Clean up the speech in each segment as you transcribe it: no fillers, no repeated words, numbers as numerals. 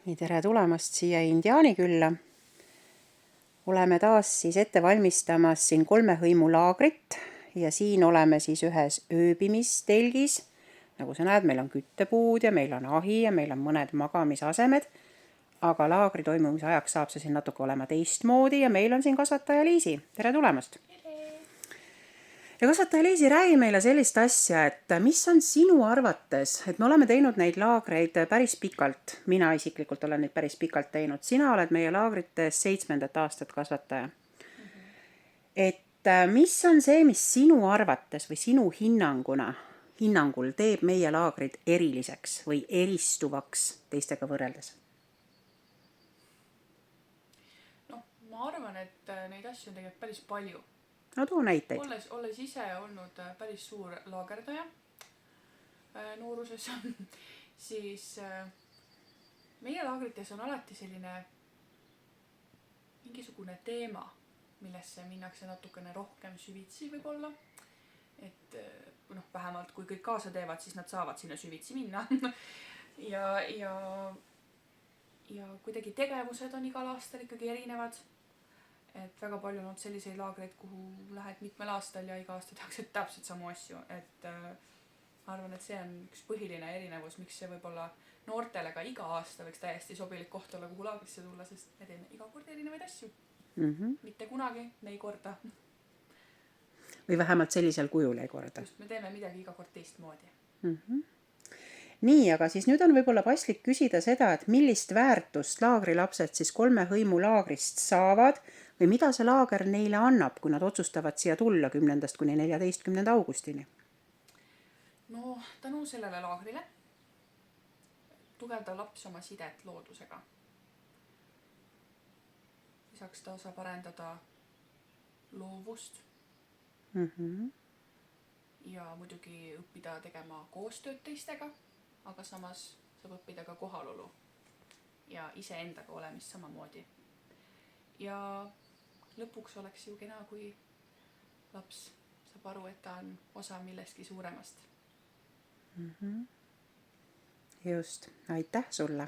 Nii, tere tulemast siia Indiaani külla. Oleme taas siis ette valmistamas siin 3 hõimu laagrit ja siin oleme siis ühes ööbimistelgis. Nagu sa näed, meil on küttepuud ja meil on ahi ja meil on mõned magamisasemed, aga laagri toimumise ajaks saab see siin natuke olema teistmoodi ja meil on siin kasvataja Liisi. Tere tulemast! Ja kasvataja Liisi, räägi meile sellist asja, et mis on sinu arvates, et me oleme teinud neid laagreid päris pikalt, mina isiklikult olen neid päris pikalt teinud, sina oled meie laagrites 7. aastat kasvataja. Et mis on see, mis sinu arvates või sinu hinnangul teeb meie laagrid eriliseks või eristuvaks teistega võrreldes? No, ma arvan, et neid asju on tegelikult päris palju. No too näiteid. Olles ise olnud päris suur laagerdaja nooruses, siis meie laagrites on alati selline mingisugune teema, millesse minnakse natukene rohkem süvitsi võib-olla. Et vähemalt kui kõik kaasa teevad, siis nad saavad sinna süvitsi minna. ja kuidagi tegevused on igal aastal ikkagi erinevad. Et väga palju on olnud selliseid laagreid, kuhu lähed mitmel aastal ja iga aasta tehakse täpselt samu asju. Et ma arvan, et see on üks põhiline erinevus, miks see võib-olla noortele ka iga aasta võiks täiesti sobilik koht olla, kuhu laagrisse tulla, sest me teeme iga kord erinevaid asju. Mitte kunagi me ei korda. Või vähemalt sellisel kujul ei korda. Just, me teeme midagi iga kord teistmoodi. Nii, aga siis nüüd on võib-olla paslik küsida seda, et millist väärtust laagrilapsed siis 3 hõimu laagrist saavad või mida see laager neile annab, kui nad otsustavad siia tulla 10. kuni 14. augustini? No, tänu sellele laagrile tugevdab laps oma sidet loodusega. Lisaks ta saab arendada loovust ja muidugi õppida tegema koostööd teistega, aga samas saab õppida ka kohalolu ja iseendaga olemist samamoodi. Ja lõpuks oleks ju kena, kui laps saab aru, et ta on osa millestki suuremast. Just, aitäh sulle!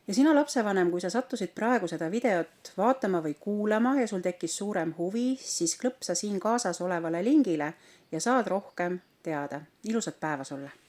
Ja sina lapsevanem, kui sa sattusid praegu seda videot vaatama või kuulama ja sul tekkis suurem huvi, siis klõpsa siin kaasas olevale lingile ja saad rohkem teada. Ilusat päeva sulle!